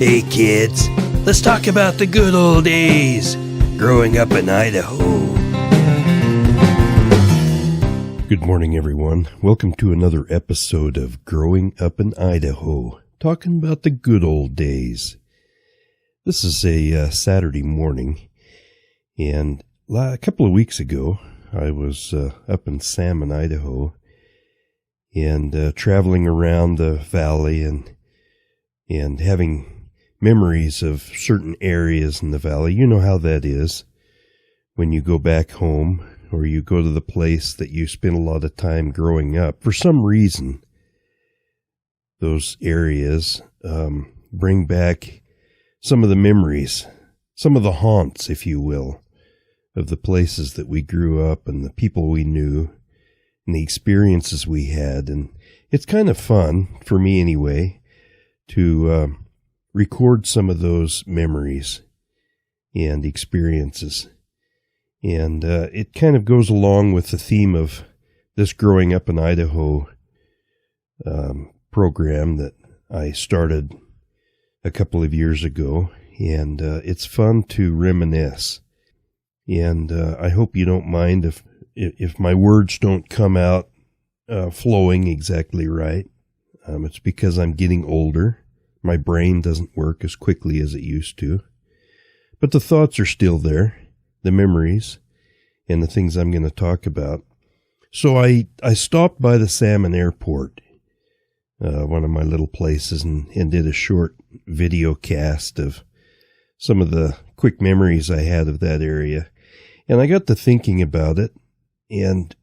Hey kids, let's talk about the good old days growing up in Idaho. Good morning, everyone. Welcome to another episode of Growing Up in Idaho, talking about the good old days. This is a Saturday morning, and a couple of weeks ago, I was up in Salmon, Idaho, and traveling around the valley and having memories of certain areas in the valley. You know how that is when you go back home or you go to the place that you spent a lot of time growing up. For some reason, those areas bring back some of the memories, some of the haunts, if you will, of the places that we grew up and the people we knew and the experiences we had. And it's kind of fun, for me anyway, to record some of those memories and experiences. And it kind of goes along with the theme of this Growing Up in Idaho program that I started a couple of years ago. And it's fun to reminisce. And I hope you don't mind if my words don't come out flowing exactly right. It's because I'm getting older. My brain doesn't work as quickly as it used to. But the thoughts are still there, the memories, and the things I'm going to talk about. So I stopped by the Salmon Airport, one of my little places, and did a short video cast of some of the quick memories I had of that area. And I got to thinking about it, and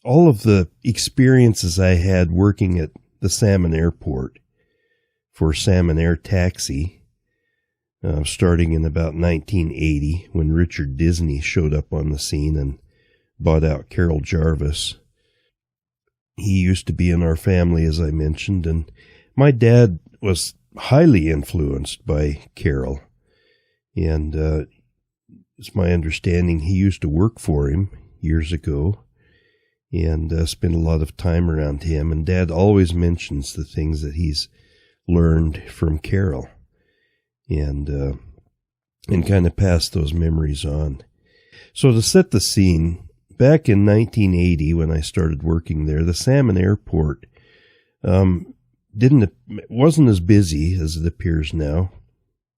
all of the experiences I had working at the Salmon Airport for Salmon Air Taxi, starting in about 1980 when Richard Disney showed up on the scene and bought out Carol Jarvis. He used to be in our family, as I mentioned, and my dad was highly influenced by Carol. And it's my understanding he used to work for him years ago and spent a lot of time around him. And Dad always mentions the things that he's learned from Carol and kind of passed those memories on. So to set the scene, back in 1980 when I started working there, the Salmon Airport wasn't as busy as it appears now.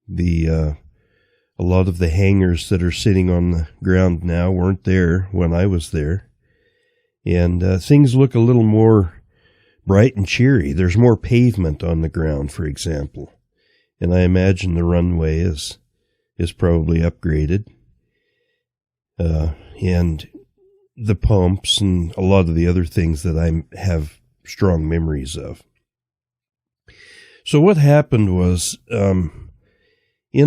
A lot of the hangars that are sitting on the ground now weren't there when I was there, and things look a little more bright and cheery. There's more pavement on the ground, for example, and I imagine the runway is probably upgraded, and the pumps and a lot of the other things that I have strong memories of. So what happened was, in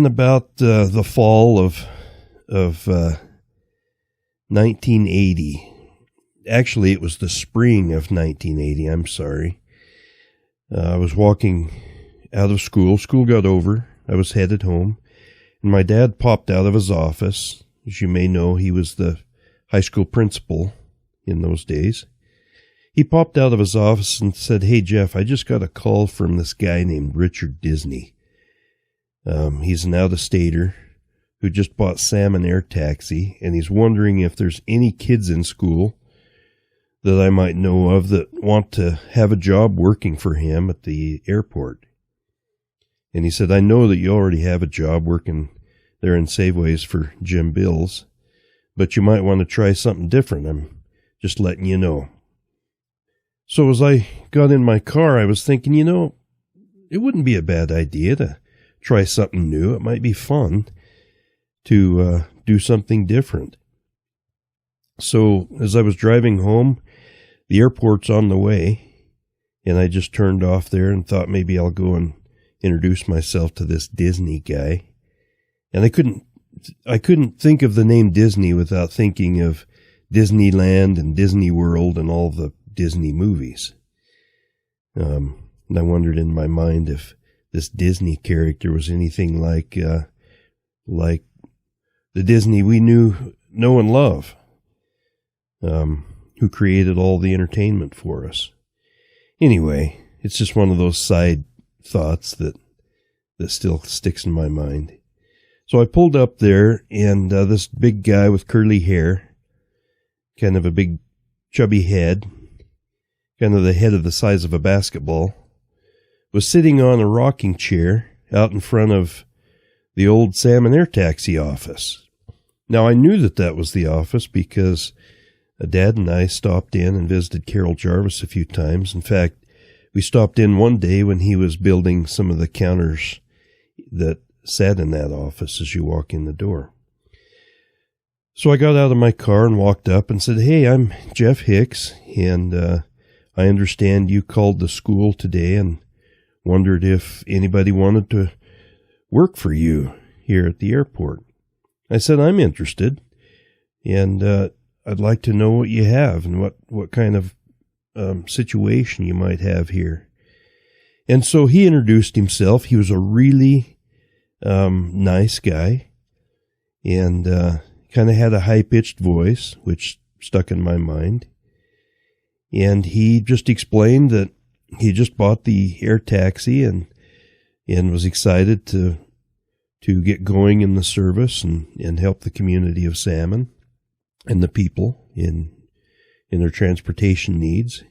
about the fall of 1980, actually, it was the spring of 1980, I'm sorry. I was walking out of school. School got over. I was headed home. And my dad popped out of his office. As you may know, he was the high school principal in those days. He popped out of his office and said, "Hey, Jeff, I just got a call from this guy named Richard Disney. He's an out-of-stater who just bought Salmon Air Taxi, and he's wondering if there's any kids in school that I might know of that want to have a job working for him at the airport." And he said, "I know that you already have a job working there in Safeways for Jim Bills, but you might want to try something different. I'm just letting you know." So as I got in my car, I was thinking, it wouldn't be a bad idea to try something new. It might be fun to do something different. So as I was driving home, the airport's on the way, and I just turned off there and thought maybe I'll go and introduce myself to this Disney guy. And I couldn't think of the name Disney without thinking of Disneyland and Disney World and all the Disney movies. And I wondered in my mind if this Disney character was anything like the Disney we know and love, who created all the entertainment for us. Anyway, it's just one of those side thoughts that that still sticks in my mind. So I pulled up there, and this big guy with curly hair, kind of a big chubby head, kind of the head of the size of a basketball, was sitting on a rocking chair out in front of the old Salmon air taxi office. Now, I knew that was the office because Dad and I stopped in and visited Carol Jarvis a few times. In fact, we stopped in one day when he was building some of the counters that sat in that office as you walk in the door. So I got out of my car and walked up and said, "Hey, I'm Jeff Hicks, and I understand you called the school today and wondered if anybody wanted to work for you here at the airport." I said, "I'm interested, and I'd like to know what you have and what kind of situation you might have here." And so he introduced himself. He was a really nice guy, and kind of had a high-pitched voice, which stuck in my mind. And he just explained that he just bought the air taxi and was excited to get going in the service and help the community of Salmon and the people in their transportation needs.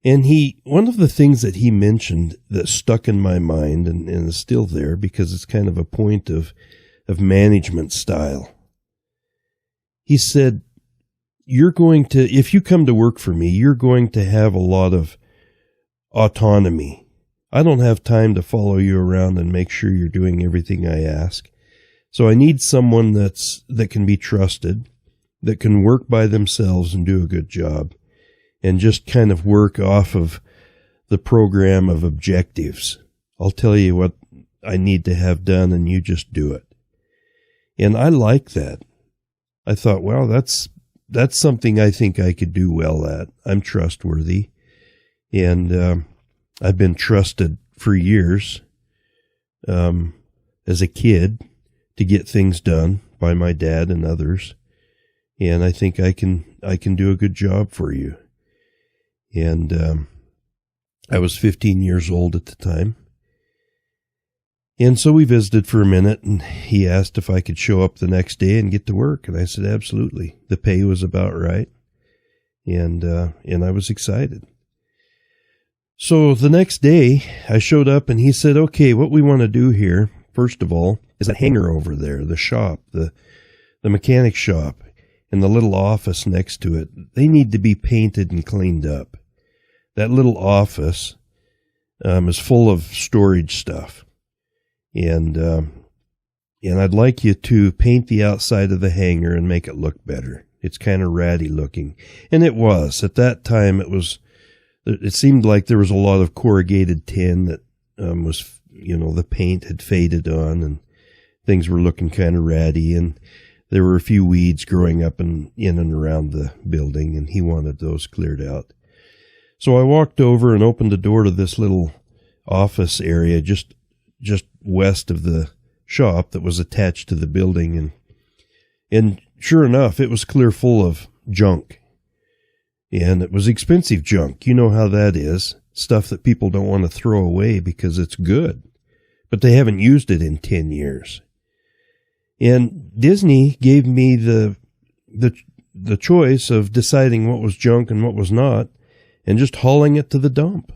And one of the things that he mentioned that stuck in my mind and is still there because it's kind of a point of management style. He said, if you come to work for me, you're going to have a lot of autonomy. I don't have time to follow you around and make sure you're doing everything I ask. So I need someone that can be trusted, that can work by themselves and do a good job, and just kind of work off of the program of objectives. I'll tell you what I need to have done, and you just do it. And I like that. I thought, well, that's something I think I could do well at. I'm trustworthy, and I've been trusted for years as a kid to get things done by my dad and others, and I think I can do a good job for you. And I was 15 years old at the time. And so we visited for a minute, and he asked if I could show up the next day and get to work. And I said, absolutely. The pay was about right. And I was excited. So the next day I showed up and he said, "Okay, what we want to do here, first of all, is that hangar over there, the shop, the mechanic shop, and the little office next to it. They need to be painted and cleaned up. That little office is full of storage stuff. And I'd like you to paint the outside of the hangar and make it look better. It's kind of ratty looking." And it was. At that time, it seemed like there was a lot of corrugated tin that was, the paint had faded on, and things were looking kind of ratty, and there were a few weeds growing up in and around the building, and he wanted those cleared out. So I walked over and opened the door to this little office area just west of the shop that was attached to the building, and sure enough, it was clear full of junk. And it was expensive junk. You know how that is. Stuff that people don't want to throw away because it's good, but they haven't used it in 10 years. And Disney gave me the choice of deciding what was junk and what was not, and just hauling it to the dump.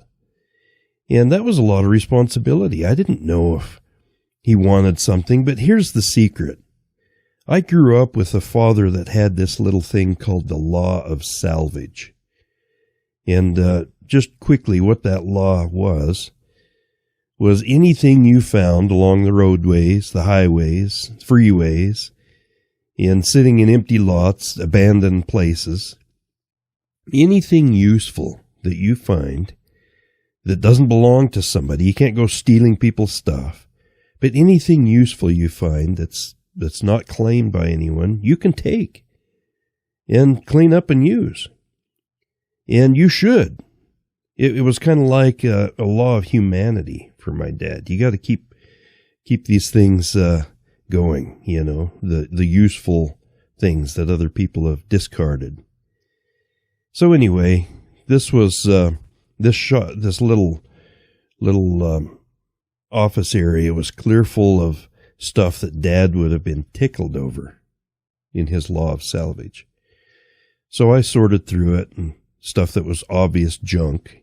And that was a lot of responsibility. I didn't know if he wanted something, but here's the secret. I grew up with a father that had this little thing called the law of salvage. And just quickly, what that law was anything you found along the roadways, the highways, freeways, and sitting in empty lots, abandoned places, anything useful that you find that doesn't belong to somebody, you can't go stealing people's stuff, but anything useful you find that's not claimed by anyone, you can take and clean up and use. And you should. It was kind of like a law of humanity for my dad. You got to keep these things going, the useful things that other people have discarded. So anyway, this was this little office area was clear full of stuff that Dad would have been tickled over in his law of salvage. So I sorted through it, and stuff that was obvious junk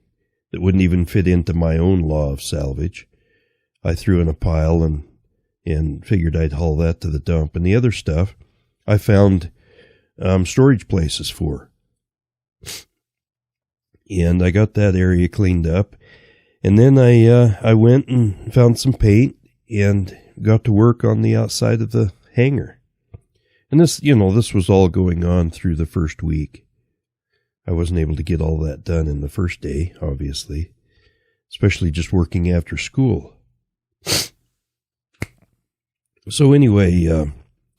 that wouldn't even fit into my own law of salvage, I threw in a pile and figured I'd haul that to the dump. And the other stuff I found storage places for. And I got that area cleaned up. And then I went and found some paint and got to work on the outside of the hangar. And this was all going on through the first week. I wasn't able to get all that done in the first day, obviously, especially just working after school. So anyway,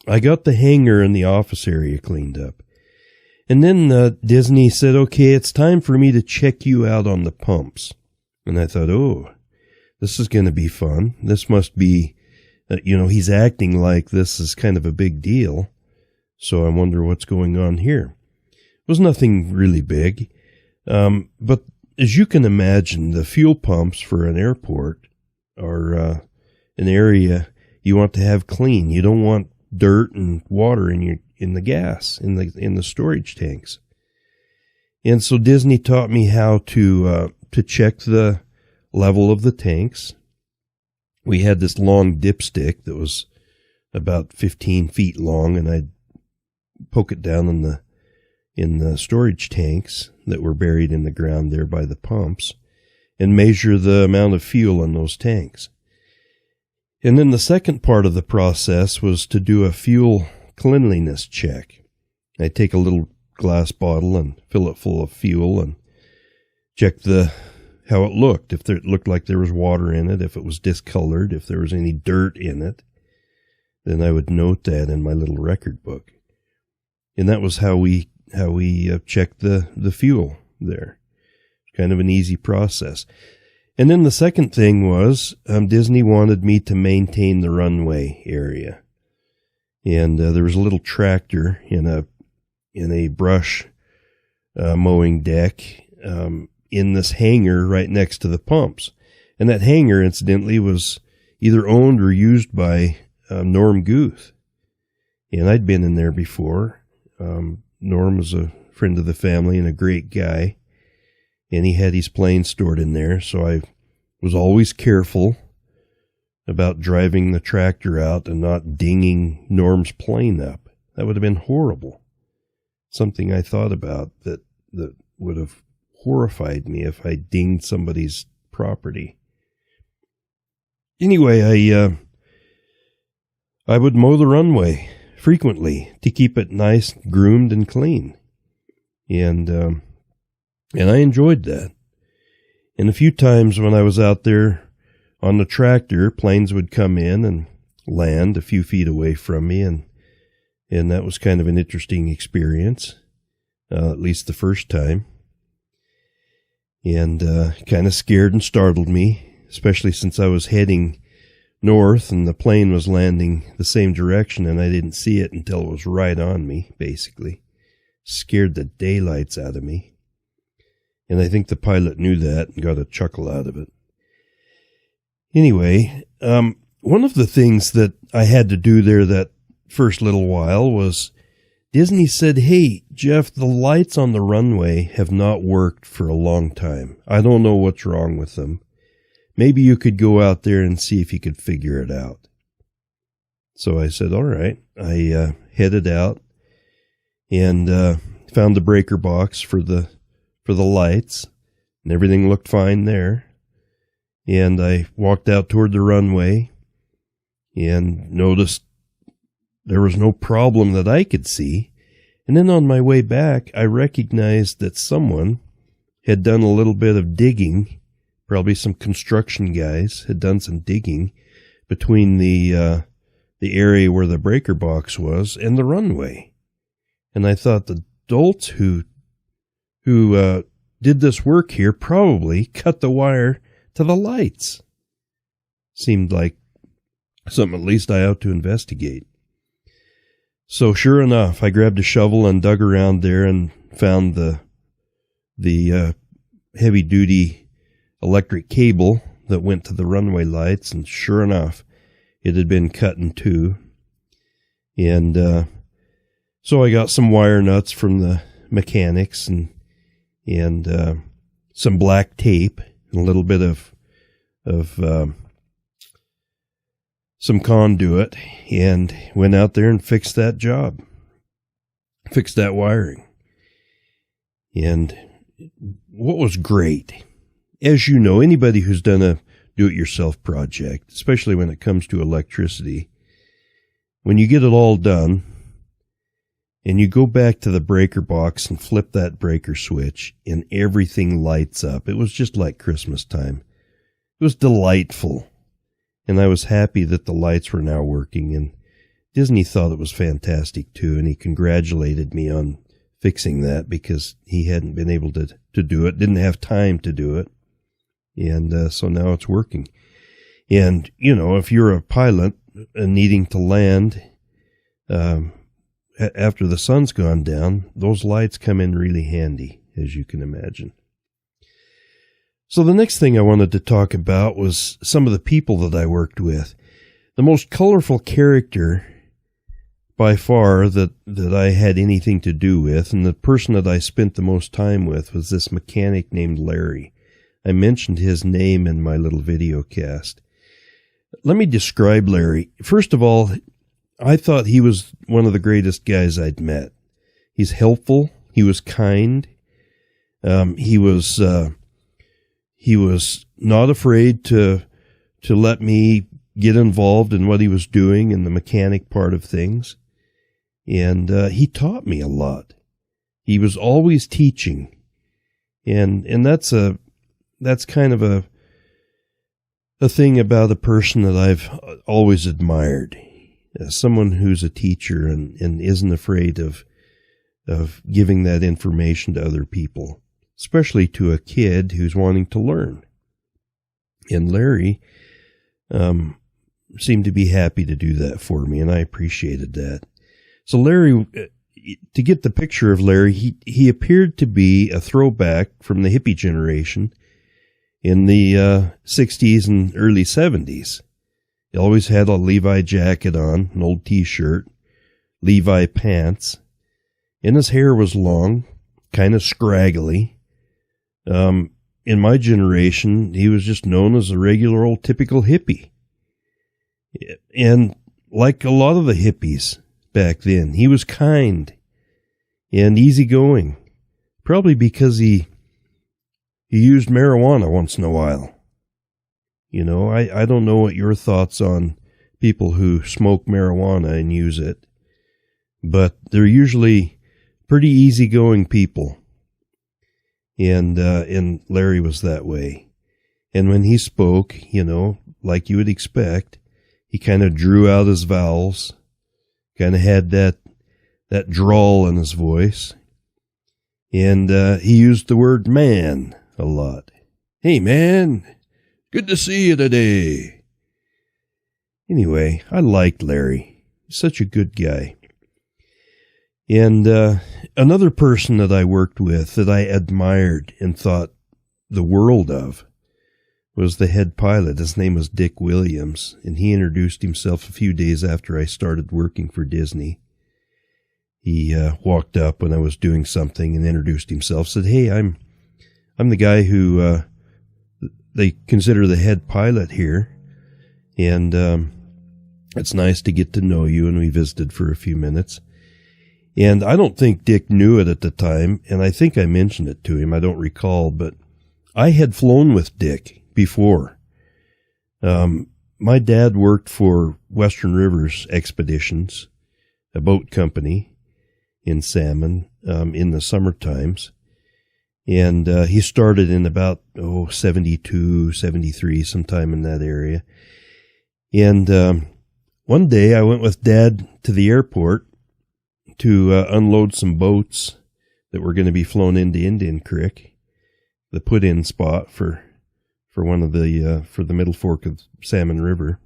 I got the hangar and the office area cleaned up. And then Disney said, okay, it's time for me to check you out on the pumps. And I thought, oh, this is going to be fun. This must be, he's acting like this is kind of a big deal. So I wonder what's going on here. It was nothing really big. But as you can imagine, the fuel pumps for an airport are an area you want to have clean. You don't want dirt and water in the gas, in the storage tanks. And so Disney taught me how to check the level of the tanks. We had this long dipstick that was about 15 feet long, and I'd poke it down in the storage tanks that were buried in the ground there by the pumps and measure the amount of fuel in those tanks. And then the second part of the process was to do a fuel cleanliness check. I'd take a little glass bottle and fill it full of fuel and check how it looked, if it looked like there was water in it, if it was discolored, if there was any dirt in it. Then I would note that in my little record book. And that was how we checked the fuel there. Kind of an easy process. And then the second thing was Disney wanted me to maintain the runway area. And there was a little tractor in a brush mowing deck in this hangar right next to the pumps. And that hangar, incidentally, was either owned or used by Norm Guth. And I'd been in there before. Norm was a friend of the family and a great guy. And he had his plane stored in there, so I was always careful about driving the tractor out and not dinging Norm's plane up. That would have been horrible. Something I thought about that would have horrified me if I dinged somebody's property. Anyway, I would mow the runway frequently to keep it nice, groomed, and clean. And I enjoyed that. And a few times when I was out there on the tractor, planes would come in and land a few feet away from me, and that was kind of an interesting experience, at least the first time. And kind of scared and startled me, especially since I was heading north and the plane was landing the same direction and I didn't see it until it was right on me, basically. Scared the daylights out of me. And I think the pilot knew that and got a chuckle out of it. Anyway, one of the things that I had to do there that first little while was Disney said, hey, Jeff, the lights on the runway have not worked for a long time. I don't know what's wrong with them. Maybe you could go out there and see if you could figure it out. So I said, all right. I headed out and found the breaker box for the lights, and everything looked fine there. And I walked out toward the runway and noticed there was no problem that I could see. And then on my way back, I recognized that someone had done a little bit of digging. Probably some construction guys had done some digging between the area where the breaker box was and the runway. And I thought the dolts who did this work here probably cut the wire to the lights. Seemed like something at least I ought to investigate. So sure enough, I grabbed a shovel and dug around there and found the heavy-duty electric cable that went to the runway lights, and sure enough, it had been cut in two. And so I got some wire nuts from the mechanics and some black tape and a little bit of some conduit, and went out there and fixed that job, fixed that wiring. And what was great, as you know, anybody who's done a do-it-yourself project, especially when it comes to electricity, when you get it all done and you go back to the breaker box and flip that breaker switch and everything lights up, it was just like Christmas time. It was delightful. And I was happy that the lights were now working, and Disney thought it was fantastic too, and he congratulated me on fixing that because he hadn't been able to do it, didn't have time to do it. And so now it's working. And, you know, if you're a pilot needing to land after the sun's gone down, those lights come in really handy, as you can imagine. So the next thing I wanted to talk about was some of the people that I worked with. The most colorful character by far that I had anything to do with, and the person that I spent the most time with, was this mechanic named Larry. I mentioned his name in my little video cast. Let me describe Larry. First of all, I thought he was one of the greatest guys I'd met. He's helpful. He was kind. He was not afraid to let me get involved in what he was doing in the mechanic part of things. And he taught me a lot. He was always teaching. And that's kind of a thing about a person that I've always admired. Someone who's a teacher and isn't afraid of giving that information to other people, especially to a kid who's wanting to learn. And Larry seemed to be happy to do that for me, and I appreciated that. So Larry, to get the picture of Larry, he appeared to be a throwback from the hippie generation in the 60s and early 70s. He always had a Levi jacket on, an old T-shirt, Levi pants, and his hair was long, kind of scraggly. In my generation, he was just known as a regular old typical hippie. And like a lot of the hippies back then, he was kind and easygoing, probably because he used marijuana once in a while. You know, I don't know what your thoughts on people who smoke marijuana and use it, but they're usually pretty easygoing people. And Larry was that way. And when he spoke, you know, like you would expect, he kind of drew out his vowels, kind of had that drawl in his voice. And he used the word man a lot. Hey, man, good to see you today. Anyway, I liked Larry. He's such a good guy. And another person that I worked with that I admired and thought the world of was the head pilot. His name was Dick Williams, and he introduced himself a few days after I started working for Disney. He walked up when I was doing something and introduced himself, said, "Hey, I'm the guy who they consider the head pilot here, and it's nice to get to know you," and we visited for a few minutes. And I don't think Dick knew it at the time, and I think I mentioned it to him. I don't recall, but I had flown with Dick before. My dad worked for Western Rivers Expeditions, a boat company in Salmon, in the summer times. And he started in about 72, 73, sometime in that area. And one day I went with Dad to the airport to unload some boats that were going to be flown into Indian Creek, the put-in spot for one of the for the Middle Fork of Salmon River.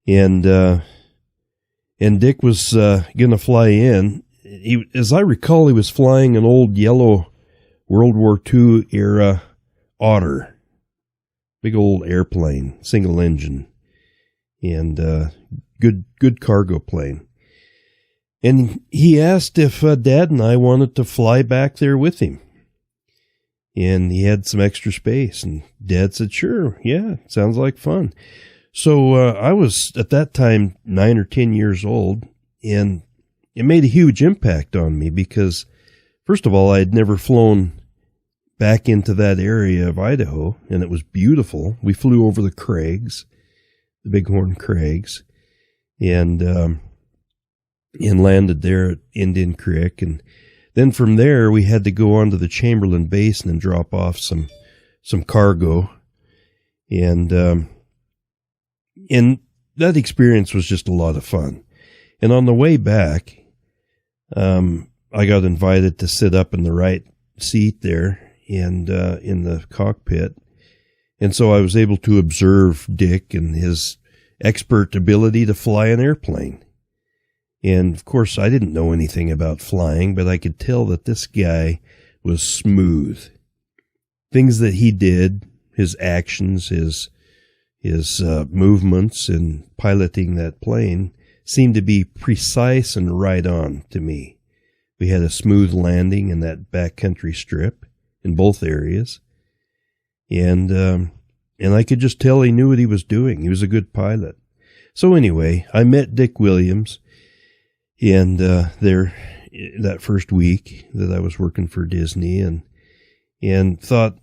And Dick was going to fly in. As I recall, he was flying an old yellow World War II era Otter. big old airplane, single engine, and good cargo plane. And he asked if Dad and I wanted to fly back there with him. And he had some extra space. And Dad said, sure, yeah, sounds like fun. So I was, at that time, 9 or 10 years old. And it made a huge impact on me because, first of all, I had never flown back into that area of Idaho. And it was beautiful. We flew over the crags, the Bighorn Crags. And landed there at Indian Creek, and then from there we had to go onto the Chamberlain Basin and drop off some cargo, and that experience was just a lot of fun. And on the way back, I got invited to sit up in the right seat there and in the cockpit, and so I was able to observe Dick and his expert ability to fly an airplane. And, of course, I didn't know anything about flying, but I could tell that this guy was smooth. Things that he did, his actions, his movements in piloting that plane seemed to be precise and right on to me. We had a smooth landing in that backcountry strip in both areas. And I could just tell he knew what he was doing. He was a good pilot. So anyway, I met Dick Williams. And there, that first week that I was working for Disney, and thought,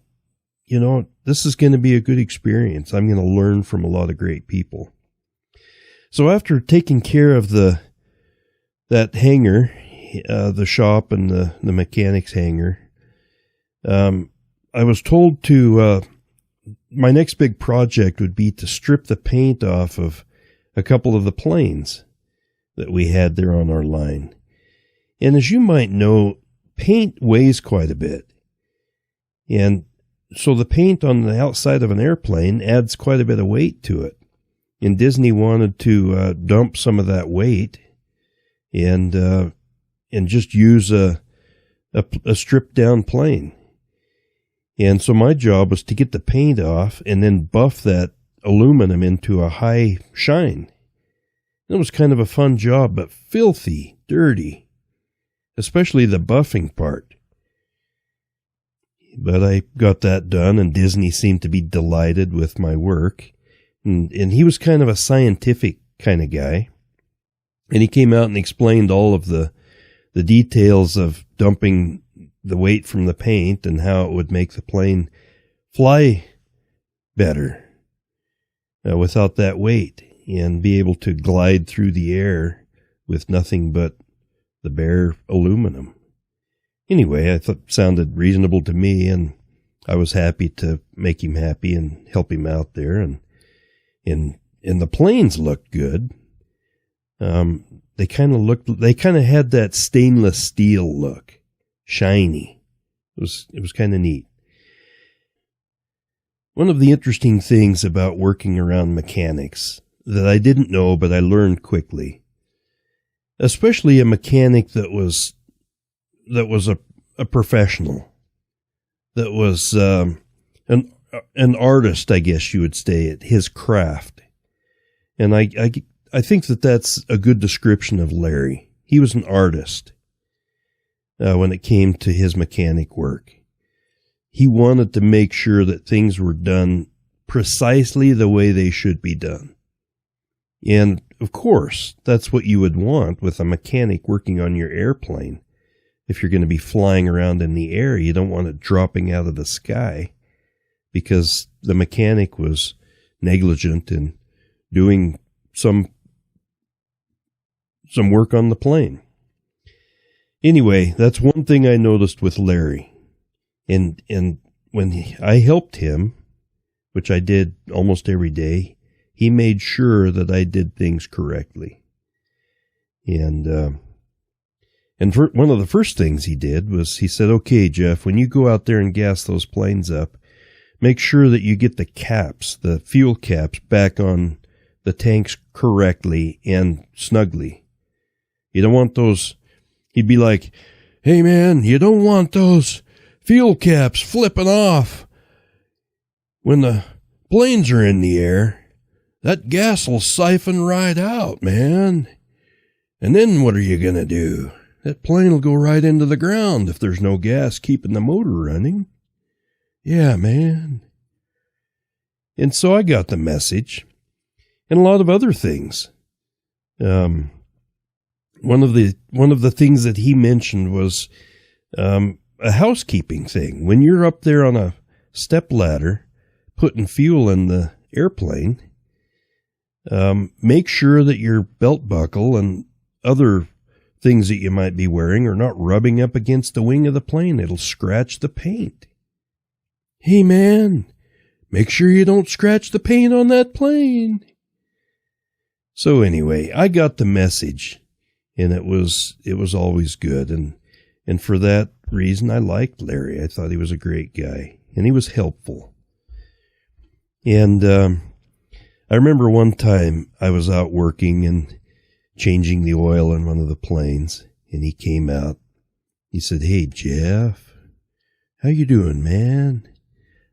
this is going to be a good experience. I'm going to learn from a lot of great people. So after taking care of that hangar, the shop and the mechanics hangar, I was told to my next big project would be to strip the paint off of a couple of the planes that we had there on our line. And as you might know, paint weighs quite a bit. And so the paint on the outside of an airplane adds quite a bit of weight to it. And Disney wanted to dump some of that weight and just use a stripped down plane. And so my job was to get the paint off and then buff that aluminum into a high shine. It was kind of a fun job, but filthy, dirty, especially the buffing part. But I got that done, and Disney seemed to be delighted with my work. And he was kind of a scientific kind of guy. And he came out and explained all of the details of dumping the weight from the paint and how it would make the plane fly better without that weight, and be able to glide through the air with nothing but the bare aluminum. Anyway, I thought it sounded reasonable to me, and I was happy to make him happy and help him out there. And the planes looked good. They kind of had that stainless steel look, shiny. It was kind of neat. One of the interesting things about working around mechanics that I didn't know, but I learned quickly, especially a mechanic that was a professional, that was an artist, I guess you would say, at his craft. And I think that's a good description of Larry. He was an artist when it came to his mechanic work. He wanted to make sure that things were done precisely the way they should be done. And, of course, that's what you would want with a mechanic working on your airplane. If you're going to be flying around in the air, you don't want it dropping out of the sky, because the mechanic was negligent in doing some work on the plane. Anyway, that's one thing I noticed with Larry. And when I helped him, which I did almost every day, he made sure that I did things correctly. And one of the first things he did was he said, okay, Jeff, when you go out there and gas those planes up, make sure that you get the caps, the fuel caps, back on the tanks correctly and snugly. You don't want those. He'd be like, hey, man, you don't want those fuel caps flipping off when the planes are in the air, that gas will siphon right out, man. And then what are you going to do? That plane will go right into the ground if there's no gas keeping the motor running. Yeah, man. And so I got the message, and a lot of other things. One of the things that he mentioned was a housekeeping thing. When you're up there on a step ladder putting fuel in the airplane, make sure that your belt buckle and other things that you might be wearing are not rubbing up against the wing of the plane. It'll scratch the paint. Hey, man, make sure you don't scratch the paint on that plane. So anyway, I got the message, and it was always good. And for that reason, I liked Larry. I thought he was a great guy, and he was helpful. And I remember one time I was out working and changing the oil in one of the planes, and he came out. He said, "Hey, Jeff, how you doing, man?" I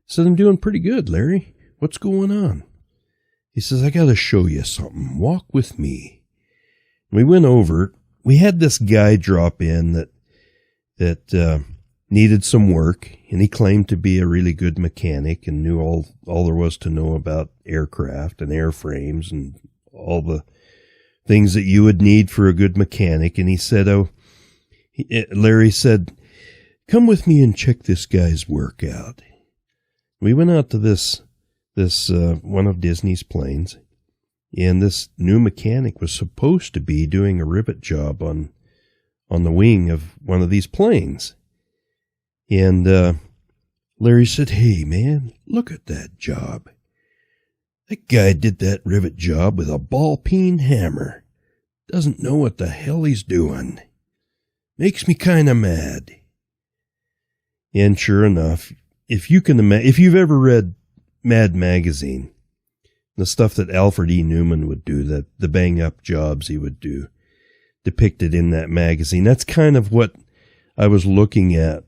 said, "I'm doing pretty good, Larry. What's going on?" He says, "I got to show you something. Walk with me." We went over. We had this guy drop in that needed some work, and he claimed to be a really good mechanic and knew all there was to know about aircraft and airframes and all the things that you would need for a good mechanic. And he said, Larry said, "Come with me and check this guy's work out." We went out to this one of Disney's planes, and this new mechanic was supposed to be doing a rivet job on the wing of one of these planes. And Larry said, "Hey, man, look at that job. That guy did that rivet job with a ball-peen hammer. Doesn't know what the hell he's doing. Makes me kind of mad." And sure enough, if you've ever read Mad Magazine, the stuff that Alfred E. Newman would do, the bang-up jobs he would do, depicted in that magazine, that's kind of what I was looking at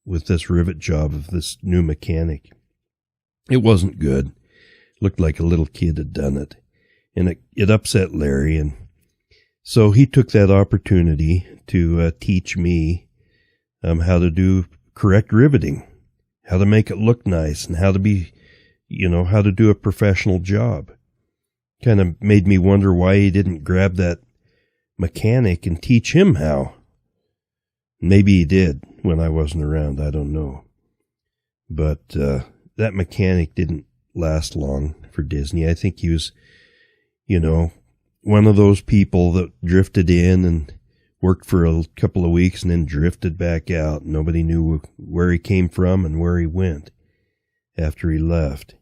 with this rivet job of this new mechanic. It wasn't good. Looked like a little kid had done it. And it upset Larry, and so he took that opportunity to teach me how to do correct riveting, how to make it look nice, and how to do a professional job. Kind of made me wonder why he didn't grab that mechanic and teach him how. Maybe he did when I wasn't around, I don't know. But that mechanic didn't last long for Disney. I think he was, one of those people that drifted in and worked for a couple of weeks and then drifted back out. Nobody knew where he came from and where he went after he left.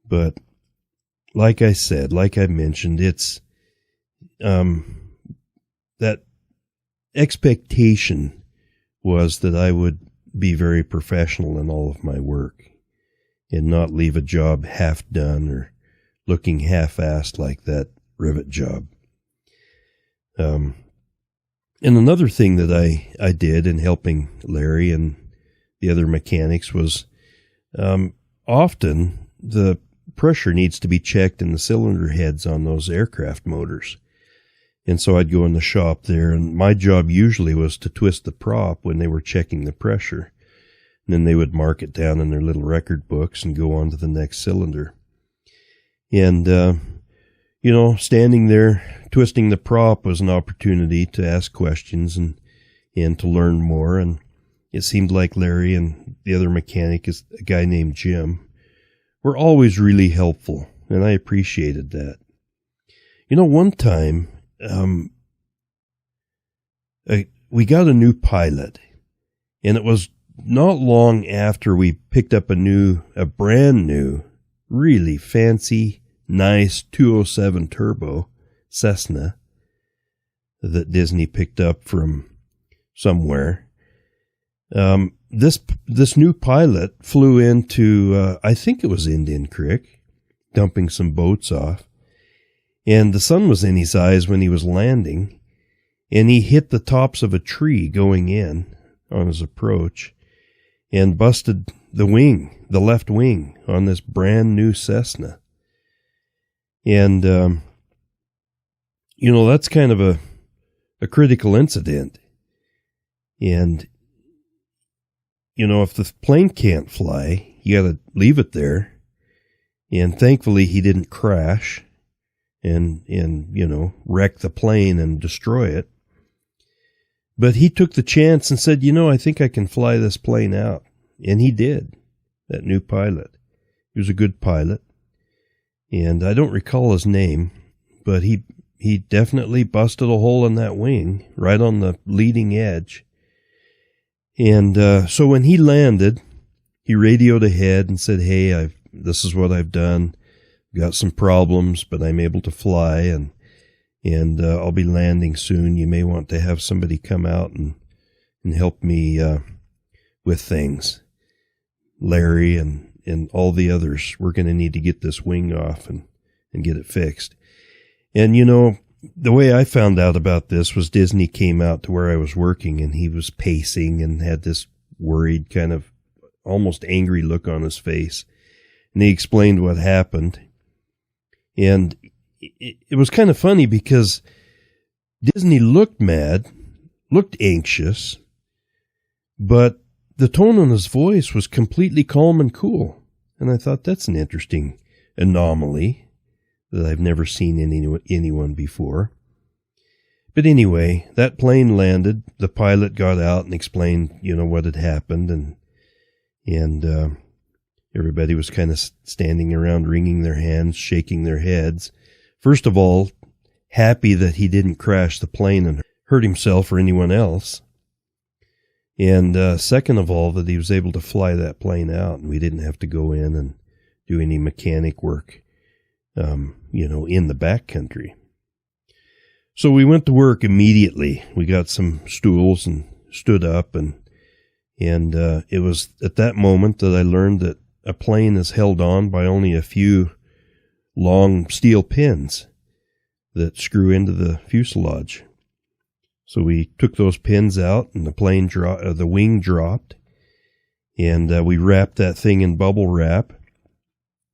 But like I said, like I mentioned, it's that expectation was that I would be very professional in all of my work and not leave a job half done or looking half-assed like that rivet job. And another thing that I did in helping Larry and the other mechanics was often the pressure needs to be checked in the cylinder heads on those aircraft motors. And so I'd go in the shop there, and my job usually was to twist the prop when they were checking the pressure. And then they would mark it down in their little record books and go on to the next cylinder. And, standing there twisting the prop was an opportunity to ask questions and to learn more. And it seemed like Larry and the other mechanic, is a guy named Jim, were always really helpful, and I appreciated that. One time, we got a new pilot, and it was not long after we picked up a brand new, really fancy, nice 207 turbo Cessna that Disney picked up from somewhere. This new pilot flew into, I think it was Indian Creek, dumping some boats off. And the sun was in his eyes when he was landing, and he hit the tops of a tree going in on his approach and busted wing, the left wing on this brand new Cessna. And, that's kind of a critical incident. And, if the plane can't fly, you got to leave it there. And thankfully he didn't crash and wreck the plane and destroy it. But he took the chance and said, I think I can fly this plane out. And he did, that new pilot. He was a good pilot. And I don't recall his name, but he definitely busted a hole in that wing, right on the leading edge. And so when he landed, he radioed ahead and said, hey, this is what I've done. Got some problems, but I'm able to fly, and I'll be landing soon. You may want to have somebody come out and help me with things. Larry and all the others, we're going to need to get this wing off and get it fixed. And, the way I found out about this was Disney came out to where I was working, and he was pacing and had this worried, kind of almost angry look on his face. And he explained what happened. And it was kind of funny because Disney looked mad, looked anxious, but the tone on his voice was completely calm and cool. And I thought, that's an interesting anomaly that I've never seen anyone before. But anyway, that plane landed. The pilot got out and explained, what had happened. And everybody was kind of standing around, wringing their hands, shaking their heads. First of all, happy that he didn't crash the plane and hurt himself or anyone else. And second of all, that he was able to fly that plane out, and we didn't have to go in and do any mechanic work, in the backcountry. So we went to work immediately. We got some stools and stood up, and it was at that moment that I learned that a plane is held on by only a few long steel pins that screw into the fuselage. So we took those pins out, and the wing dropped, and we wrapped that thing in bubble wrap.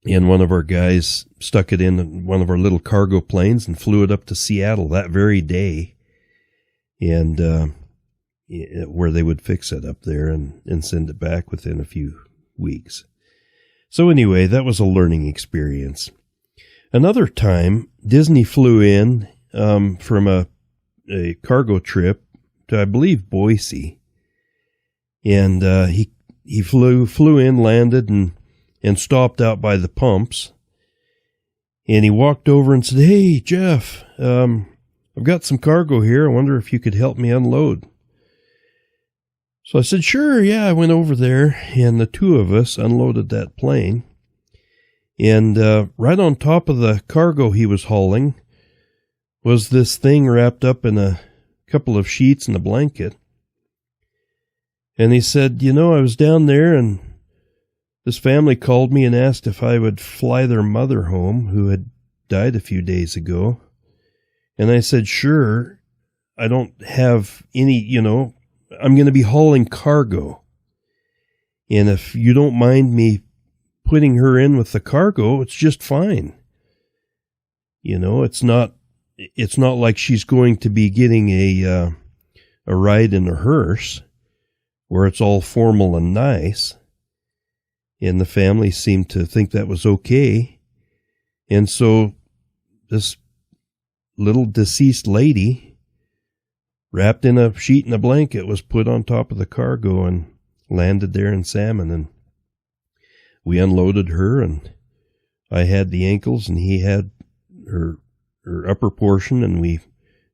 And one of our guys stuck it in one of our little cargo planes and flew it up to Seattle that very day, and where they would fix it up there and send it back within a few weeks. So anyway, that was a learning experience. Another time, Disney flew in from a cargo trip to, I believe, Boise. And he flew in, landed, and stopped out by the pumps. And he walked over and said, "Hey, Jeff, I've got some cargo here. I wonder if you could help me unload." So I said, "Sure, yeah." I went over there, and the two of us unloaded that plane. And right on top of the cargo he was hauling was this thing wrapped up in a couple of sheets and a blanket. And he said, I was down there, and this family called me and asked if I would fly their mother home, who had died a few days ago. And I said, sure. I don't have any, I'm going to be hauling cargo. And if you don't mind me putting her in with the cargo, it's just fine. It's not like she's going to be getting a ride in a hearse where it's all formal and nice. And the family seemed to think that was okay. And so this little deceased lady, wrapped in a sheet and a blanket, was put on top of the cargo and landed there in Salmon. And we unloaded her, and I had the ankles and he had her upper portion, and we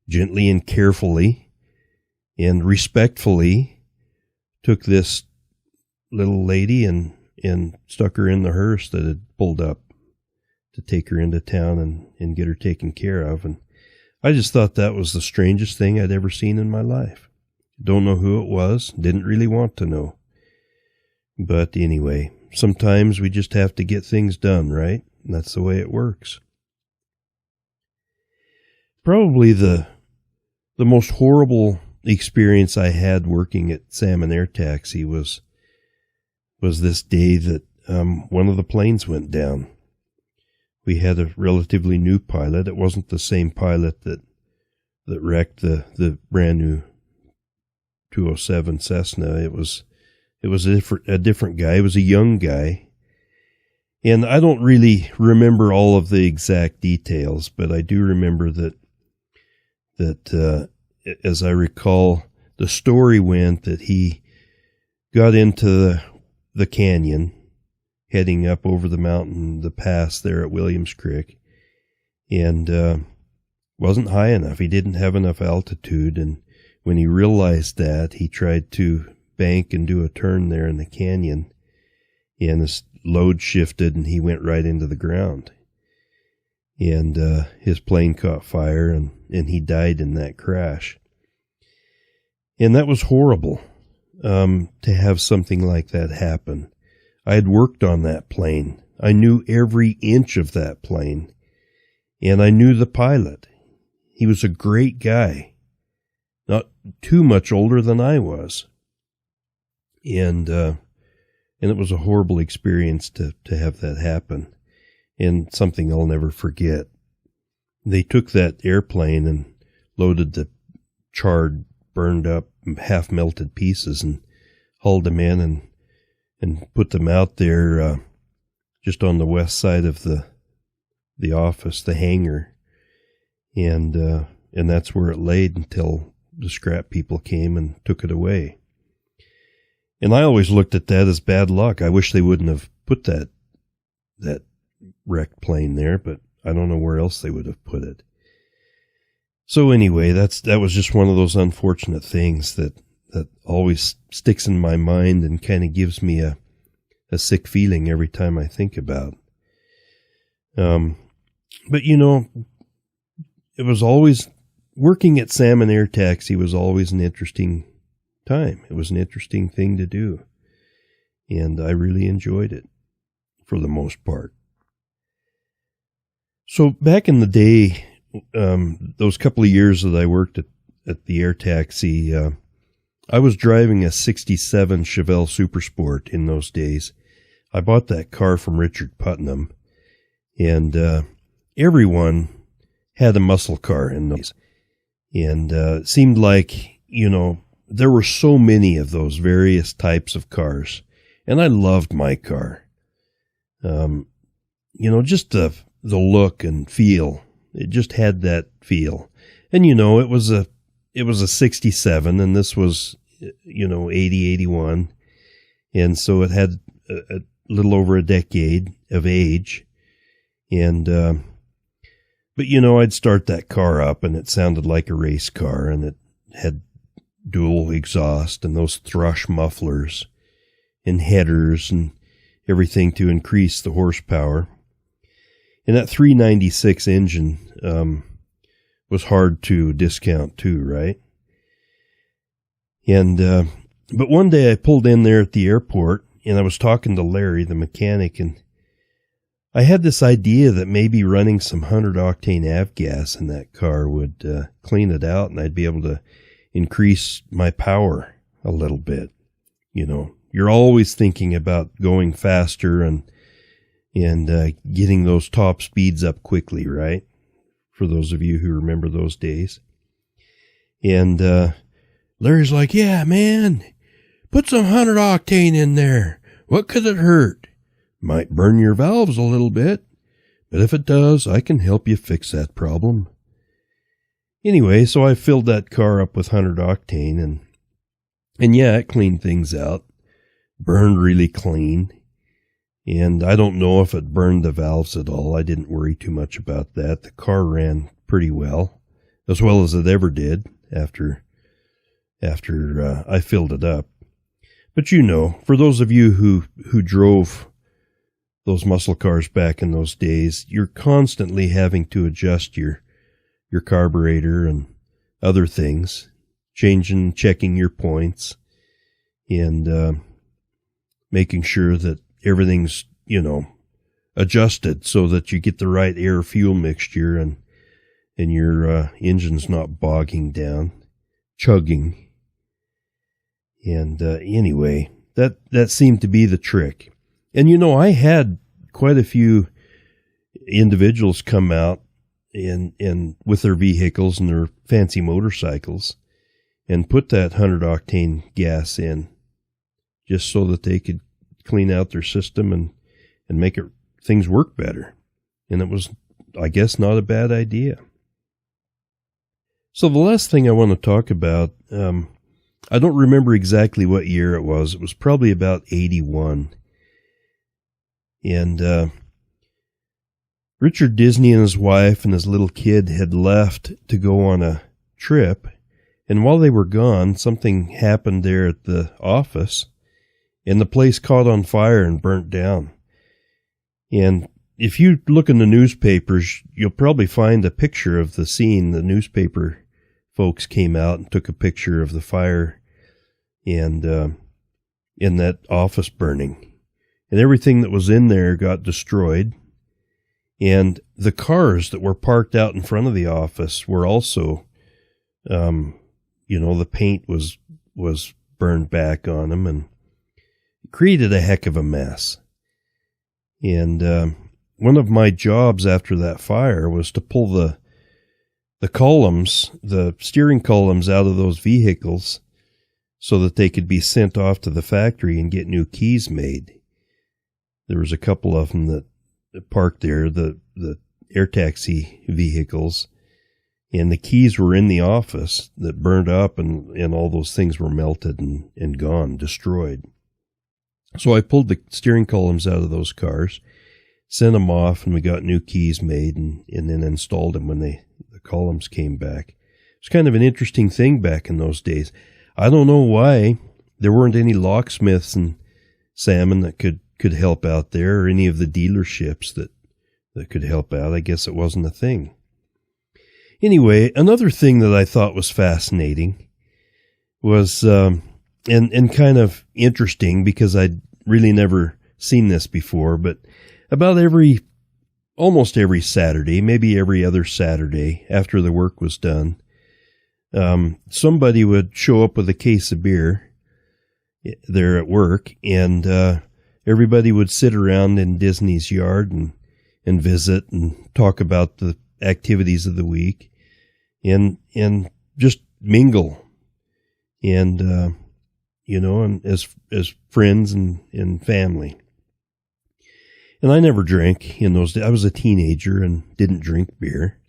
gently and carefully and respectfully took this little lady and stuck her in the hearse that had pulled up to take her into town and get her taken care of. And I just thought that was the strangest thing I'd ever seen in my life. Don't know who it was, didn't really want to know. But anyway, sometimes we just have to get things done, right? And that's the way it works. Probably the most horrible experience I had working at Salmon Air Taxi was was this day that one of the planes went down. We had a relatively new pilot. It wasn't the same pilot that wrecked the brand new 207 Cessna. It was a different guy. It was a young guy. And I don't really remember all of the exact details, but I do remember that as I recall, the story went that he got into the canyon, heading up over the mountain, the pass there at Williams Creek, and wasn't high enough. He didn't have enough altitude, and when he realized that, he tried to bank and do a turn there in the canyon, and his load shifted, and he went right into the ground. And his plane caught fire, and he died in that crash. And that was horrible, to have something like that happen. I had worked on that plane. I knew every inch of that plane, and I knew the pilot. He was a great guy, not too much older than I was. And it was a horrible experience to have that happen, and something I'll never forget. They took that airplane and loaded the charred, burned up, half-melted pieces and hauled them in and put them out there just on the west side of the office, the hangar. And that's where it laid until the scrap people came and took it away. And I always looked at that as bad luck. I wish they wouldn't have put that wrecked plane there, but I don't know where else they would have put it. So anyway, that was just one of those unfortunate things that always sticks in my mind and kind of gives me a sick feeling every time I think about. But you know, it was always, working at Salmon Air Taxi was always an interesting time. It was an interesting thing to do, and I really enjoyed it for the most part. So back in the day, those couple of years that I worked at the air taxi, I was driving a 67 Chevelle Super Sport in those days. I bought that car from Richard Putnam, and everyone had a muscle car in those. And it seemed like, you know, there were so many of those various types of cars, and I loved my car. You know, just the look and feel. It just had that feel. And, you know, it was a 67, and this was, you know, 80, 81. And so it had a little over a decade of age. And, but, you know, I'd start that car up, and it sounded like a race car, and it had dual exhaust and those thrush mufflers and headers and everything to increase the horsepower. And that 396 engine was hard to discount too, right? And but one day I pulled in there at the airport, and I was talking to Larry, the mechanic, and I had this idea that maybe running some 100-octane avgas in that car would clean it out, and I'd be able to increase my power a little bit. You know, you're always thinking about going faster and getting those top speeds up quickly, right? For those of you who remember those days. And Larry's like, yeah, man, put some 100-octane in there. What could it hurt? Might burn your valves a little bit, but if it does, I can help you fix that problem. Anyway, so I filled that car up with 100-octane, and yeah, it cleaned things out. Burned really clean. And I don't know if it burned the valves at all. I didn't worry too much about that. The car ran pretty well as it ever did after I filled it up. But you know, for those of you who drove those muscle cars back in those days, you're constantly having to adjust your carburetor and other things, checking your points, and making sure that everything's, you know, adjusted so that you get the right air-fuel mixture and your engine's not bogging down, chugging. And anyway, that seemed to be the trick. And I had quite a few individuals come out and with their vehicles and their fancy motorcycles and put that 100 octane gas in just so that they could clean out their system and make things work better. And it was, I guess, not a bad idea. So the last thing I want to talk about, I don't remember exactly what year it was. It was probably about 81. And Richard Disney and his wife and his little kid had left to go on a trip. And while they were gone, something happened there at the office, and the place caught on fire and burnt down. And if you look in the newspapers, you'll probably find a picture of the scene. The newspaper folks came out and took a picture of the fire and in that office burning. And everything that was in there got destroyed. And the cars that were parked out in front of the office were also, the paint was burned back on them and created a heck of a mess. And one of my jobs after that fire was to pull the columns, the steering columns out of those vehicles so that they could be sent off to the factory and get new keys made. There was a couple of them that parked there, the air taxi vehicles, and the keys were in the office that burned up and all those things were melted and gone, destroyed. So I pulled the steering columns out of those cars, sent them off, and we got new keys made and then installed them when the columns came back. It's kind of an interesting thing back in those days. I don't know why there weren't any locksmiths in Salmon that could help out there, or any of the dealerships that could help out. I guess it wasn't a thing. Anyway, another thing that I thought was fascinating was, and kind of interesting because I'd really never seen this before, but about almost every Saturday, maybe every other Saturday after the work was done, somebody would show up with a case of beer there at work, and everybody would sit around in Disney's yard and visit and talk about the activities of the week and just mingle and and as friends and family. And I never drank in those days. I was a teenager and didn't drink beer.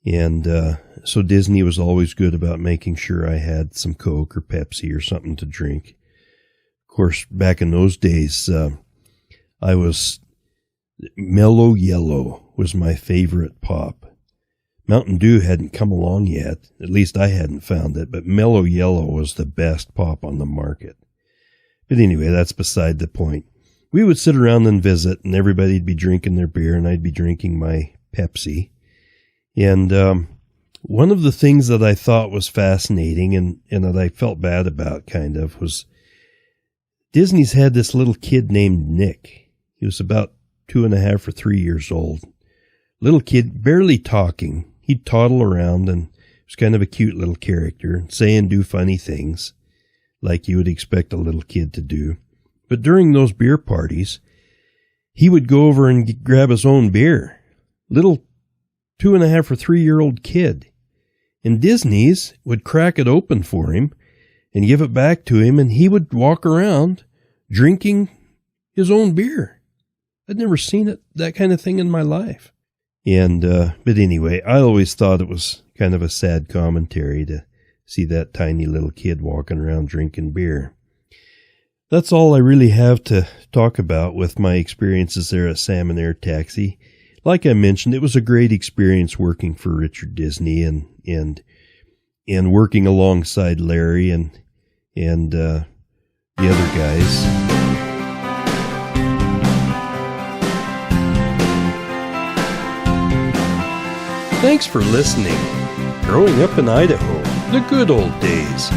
And so Disney was always good about making sure I had some Coke or Pepsi or something to drink. Of course, back in those days, I was Mellow Yellow was my favorite pop. Mountain Dew hadn't come along yet. At least I hadn't found it. But Mellow Yellow was the best pop on the market. But anyway, that's beside the point. We would sit around and visit, and everybody'd be drinking their beer, and I'd be drinking my Pepsi. And one of the things that I thought was fascinating and that I felt bad about, kind of, was Disney's had this little kid named Nick. He was about 2.5 or 3 years old. Little kid, barely talking. He'd toddle around, and was kind of a cute little character, say and do funny things, like you would expect a little kid to do. But during those beer parties, he would go over and grab his own beer. Little 2.5 or 3-year-old kid. And Disney's would crack it open for him and give it back to him, and he would walk around drinking his own beer. I'd never seen that kind of thing in my life. And but anyway, I always thought it was kind of a sad commentary to see that tiny little kid walking around drinking beer. That's all I really have to talk about with my experiences there at Salmon Air Taxi. Like I mentioned, it was a great experience working for Richard Disney and working alongside Larry and the other guys. Thanks for listening. Growing up in Idaho, the good old days.